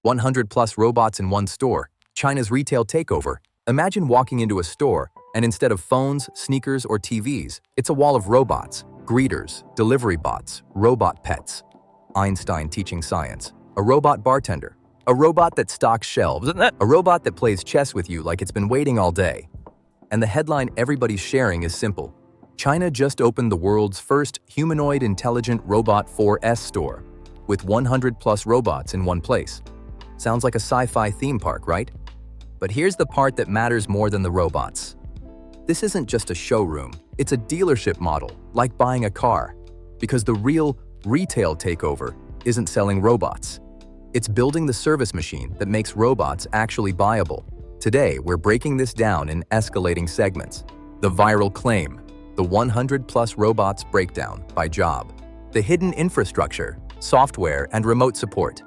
100 plus robots in one store. China's retail takeover. Imagine walking into a store, and instead of phones, sneakers, or TVs, it's a wall of robots, greeters, delivery bots, robot pets. Einstein teaching science. A robot bartender. A robot that stocks shelves. A robot that plays chess with you like it's been waiting all day. And the headline everybody's sharing is simple. China just opened the world's first humanoid intelligent robot 4S store, with 100 plus robots in one place. Sounds like a sci-fi theme park, right? But here's the part that matters more than the robots. This isn't just a showroom, it's a dealership model, like buying a car. Because the real retail takeover isn't selling robots. It's building the service machine that makes robots actually buyable. Today, we're breaking this down in escalating segments. The viral claim, the 100 plus robots breakdown by job, the hidden infrastructure, software, and remote support,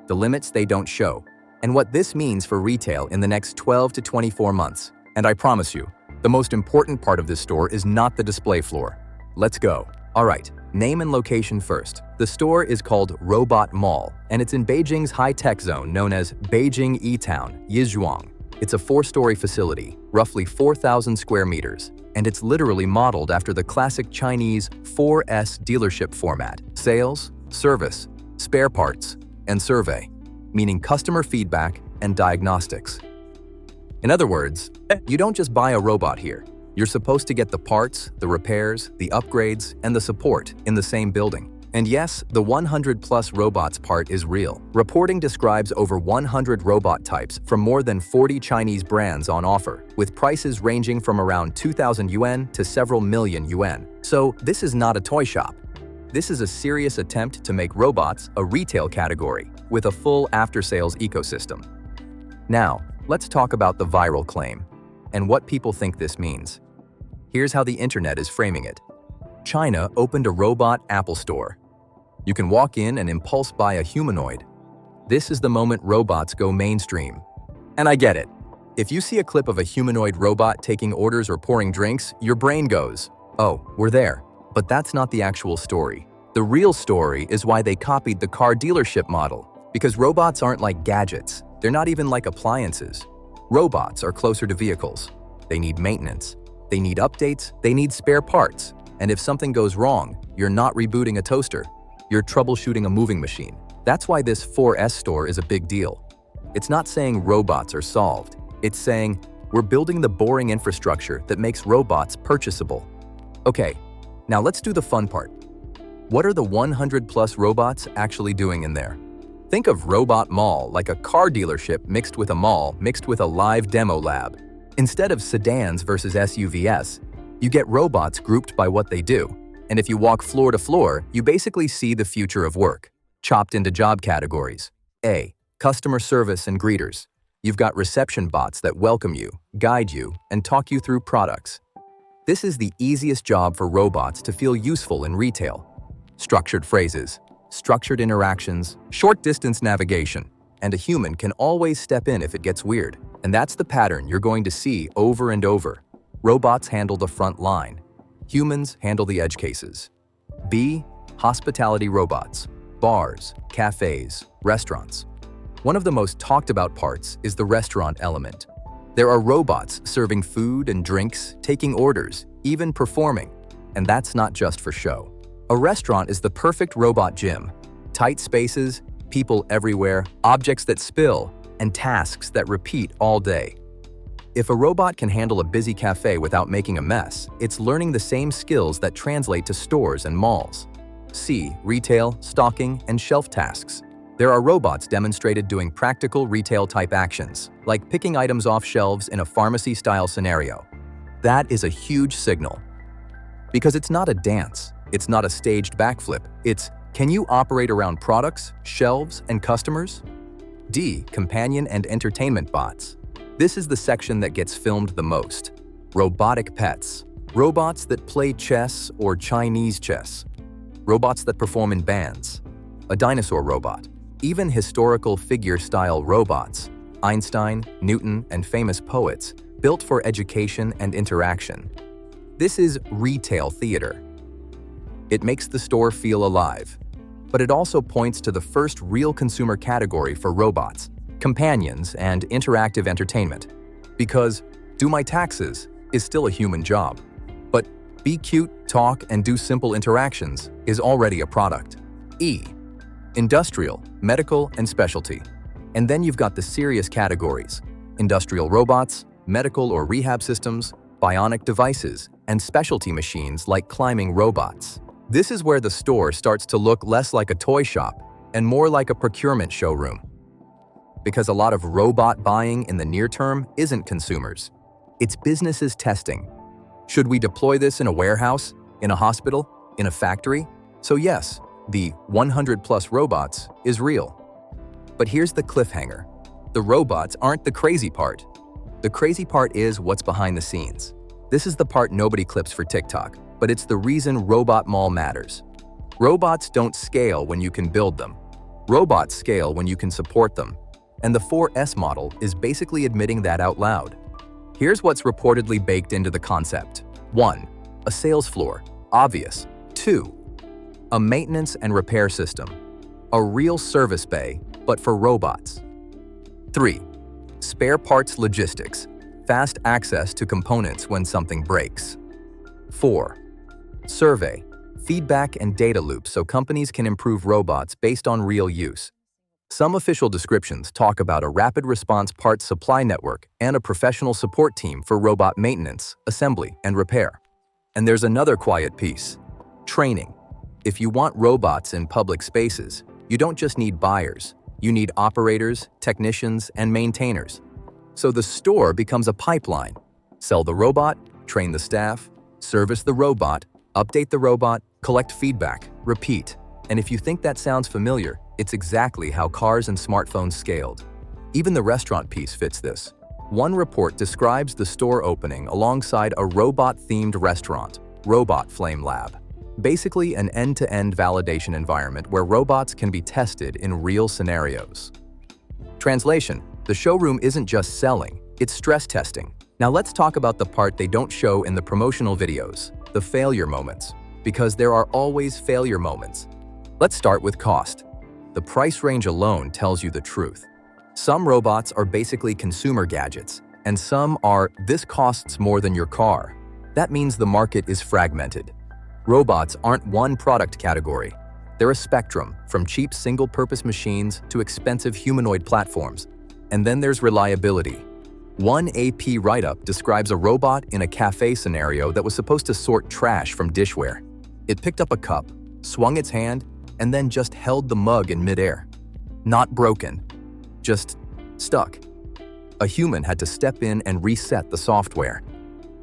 the limits they don't show, and what this means for retail in the next 12 to 24 months. And I promise you, the most important part of this store is not the display floor. Let's go. All right, name and location first. The store is called Robot Mall, and it's in Beijing's high-tech zone known as Beijing E-Town, Yizhuang. It's a 4-story facility, roughly 4,000 square meters, and it's literally modeled after the classic Chinese 4S dealership format: sales, service, spare parts, and survey, meaning customer feedback and diagnostics. In other words, you don't just buy a robot here. You're supposed to get the parts, the repairs, the upgrades, and the support in the same building. And yes, the 100 plus robots part is real. Reporting describes over 100 robot types from more than 40 Chinese brands on offer, with prices ranging from around 2,000 yuan to several million yuan. So this is not a toy shop. This is a serious attempt to make robots a retail category with a full after-sales ecosystem. Now, let's talk about the viral claim and what people think this means. Here's how the internet is framing it. China opened a robot Apple store. You can walk in and impulse buy a humanoid. This is the moment robots go mainstream. And I get it. If you see a clip of a humanoid robot taking orders or pouring drinks, your brain goes, "Oh, we're there." But that's not the actual story. The real story is why they copied the car dealership model. Because robots aren't like gadgets. They're not even like appliances. Robots are closer to vehicles. They need maintenance. They need updates. They need spare parts. And if something goes wrong, you're not rebooting a toaster. You're troubleshooting a moving machine. That's why this 4S store is a big deal. It's not saying robots are solved. It's saying we're building the boring infrastructure that makes robots purchasable. Okay, now let's do the fun part. What are the 100 plus robots actually doing in there? Think of Robot Mall like a car dealership mixed with a mall mixed with a live demo lab. Instead of sedans versus SUVs, you get robots grouped by what they do. And if you walk floor to floor, you basically see the future of work, chopped into job categories. A. Customer service and greeters. You've got reception bots that welcome you, guide you, and talk you through products. This is the easiest job for robots to feel useful in retail. Structured phrases, structured interactions, short distance navigation, and a human can always step in if it gets weird. And that's the pattern you're going to see over and over. Robots handle the front line. Humans handle the edge cases. B. Hospitality robots. Bars, cafes, restaurants. One of the most talked about parts is the restaurant element. There are robots serving food and drinks, taking orders, even performing. And that's not just for show. A restaurant is the perfect robot gym. Tight spaces, people everywhere, objects that spill, and tasks that repeat all day. If a robot can handle a busy cafe without making a mess, it's learning the same skills that translate to stores and malls. C. Retail, stocking, and shelf tasks. There are robots demonstrated doing practical retail-type actions, like picking items off shelves in a pharmacy-style scenario. That is a huge signal. Because it's not a dance, it's not a staged backflip, it's, can you operate around products, shelves, and customers? D. Companion and entertainment bots. This is the section that gets filmed the most. Robotic pets. Robots that play chess or Chinese chess. Robots that perform in bands. A dinosaur robot. Even historical figure-style robots. Einstein, Newton, and famous poets, built for education and interaction. This is retail theater. It makes the store feel alive. but it also points to the first real consumer category for robots, companions, and interactive entertainment. Because do my taxes is still a human job, but be cute, talk, and do simple interactions is already a product. E. Industrial, medical, and specialty. And then you've got the serious categories: industrial robots, medical or rehab systems, bionic devices, and specialty machines like climbing robots. This is where the store starts to look less like a toy shop and more like a procurement showroom. Because a lot of robot buying in the near term isn't consumers. It's businesses testing. Should we deploy this in a warehouse, in a hospital, in a factory? So yes, the 100+ robots is real. But here's the cliffhanger. The robots aren't the crazy part. The crazy part is what's behind the scenes. This is the part nobody clips for TikTok, but it's the reason Robot Mall matters. Robots don't scale when you can build them. Robots scale when you can support them. And the 4S model is basically admitting that out loud. Here's what's reportedly baked into the concept. 1. A sales floor. Obvious. 2. A maintenance and repair system. A real service bay, but for robots. 3. Spare parts logistics. Fast access to components when something breaks. 4. Survey. Feedback and data loops so companies can improve robots based on real use. Some official descriptions talk about a rapid response parts supply network and a professional support team for robot maintenance, assembly, and repair. And there's another quiet piece: training. If you want robots in public spaces, you don't just need buyers. You need operators, technicians, and maintainers. So the store becomes a pipeline. Sell the robot, train the staff, service the robot, update the robot, collect feedback, repeat. And if you think that sounds familiar, it's exactly how cars and smartphones scaled. Even the restaurant piece fits this. One report describes the store opening alongside a robot-themed restaurant, Robot Flame Lab. Basically an end-to-end validation environment where robots can be tested in real scenarios. Translation: the showroom isn't just selling, it's stress testing. Now let's talk about the part they don't show in the promotional videos, the failure moments. Because there are always failure moments. Let's start with cost. The price range alone tells you the truth. Some robots are basically consumer gadgets, and some are, this costs more than your car. That means the market is fragmented. Robots aren't one product category. They're a spectrum, from cheap single-purpose machines to expensive humanoid platforms. And then there's reliability. One AP write-up describes a robot in a cafe scenario that was supposed to sort trash from dishware. It picked up a cup, swung its hand, and then just held the mug in midair. Not broken, just stuck. A human had to step in and reset the software.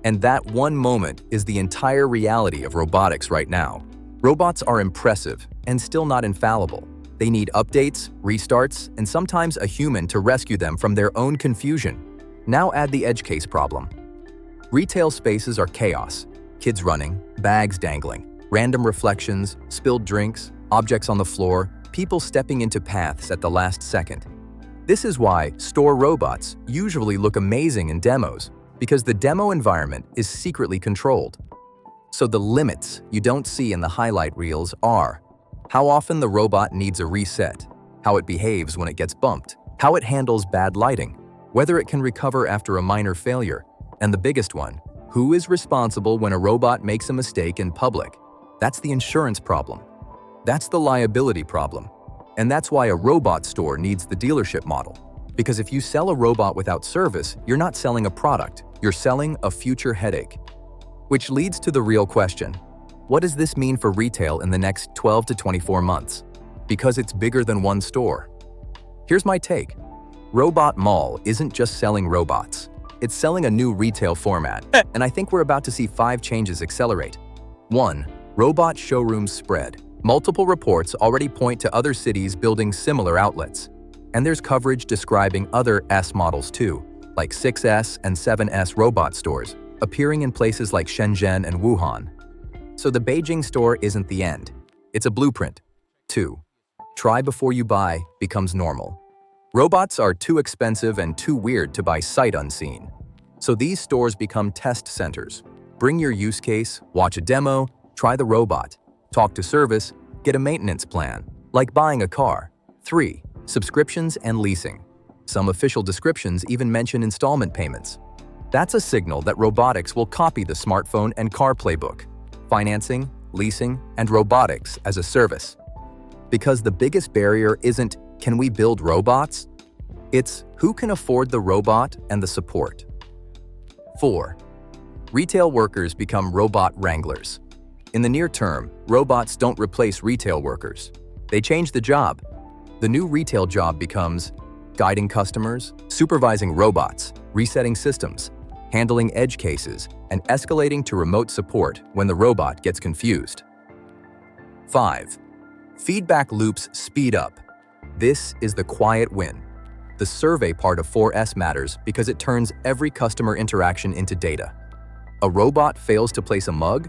And that one moment is the entire reality of robotics right now. Robots are impressive and still not infallible. They need updates, restarts, and sometimes a human to rescue them from their own confusion. Now add the edge case problem. Retail spaces are chaos. Kids running, bags dangling, random reflections, spilled drinks, objects on the floor, people stepping into paths at the last second. This is why store robots usually look amazing in demos, because the demo environment is secretly controlled. So the limits you don't see in the highlight reels are how often the robot needs a reset, how it behaves when it gets bumped, how it handles bad lighting, whether it can recover after a minor failure, and the biggest one, who is responsible when a robot makes a mistake in public. That's the insurance problem. That's the liability problem. And that's why a robot store needs the dealership model. Because if you sell a robot without service, you're not selling a product, you're selling a future headache. Which leads to the real question. What does this mean for retail in the next 12 to 24 months? Because it's bigger than one store. Here's my take. Robot Mall isn't just selling robots. It's selling a new retail format. And I think we're about to see 5 changes accelerate. 1. Robot showrooms spread. Multiple reports already point to other cities building similar outlets. And there's coverage describing other S models too, like 6S and 7S robot stores, appearing in places like Shenzhen and Wuhan. So the Beijing store isn't the end. It's a blueprint. 2. Try before you buy becomes normal. Robots are too expensive and too weird to buy sight unseen. So these stores become test centers. Bring your use case, watch a demo, try the robot, talk to service, get a maintenance plan. like buying a car. 3. Subscriptions and leasing. Some official descriptions even mention installment payments. That's a signal that robotics will copy the smartphone and car playbook. Financing, leasing, and robotics as a service. Because the biggest barrier isn't, can we build robots? It's, who can afford the robot and the support? 4. Retail workers become robot wranglers. In the near term, robots don't replace retail workers. They change the job. The new retail job becomes guiding customers, supervising robots, resetting systems, handling edge cases, and escalating to remote support when the robot gets confused. 5. Feedback loops speed up. This is the quiet win. The survey part of 4S matters because it turns every customer interaction into data. A robot fails to place a mug?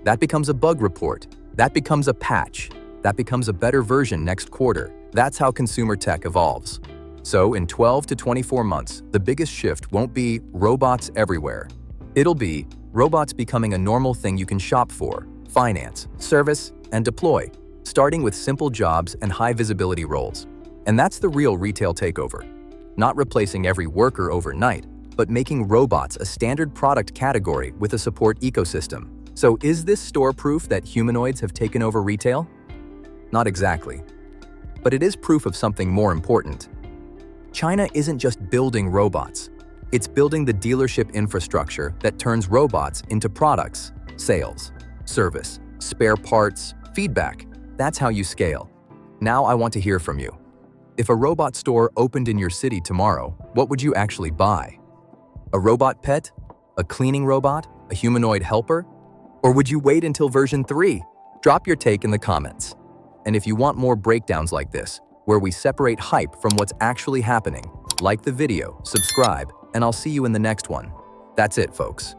That becomes a bug report. That becomes a patch. That becomes a better version next quarter. That's how consumer tech evolves. So in 12 to 24 months, the biggest shift won't be robots everywhere. It'll be robots becoming a normal thing you can shop for, finance, service, and deploy, starting with simple jobs and high-visibility roles. And that's the real retail takeover. Not replacing every worker overnight, but making robots a standard product category with a support ecosystem. So is this store proof that humanoids have taken over retail? Not exactly. But it is proof of something more important. China isn't just building robots. It's building the dealership infrastructure that turns robots into products, sales, service, spare parts, feedback. That's how you scale. Now I want to hear from you. If a robot store opened in your city tomorrow, what would you actually buy? A robot pet? A cleaning robot? A humanoid helper? Or would you wait until version 3? Drop your take in the comments. And if you want more breakdowns like this, where we separate hype from what's actually happening, like the video, subscribe, and I'll see you in the next one. That's it, folks.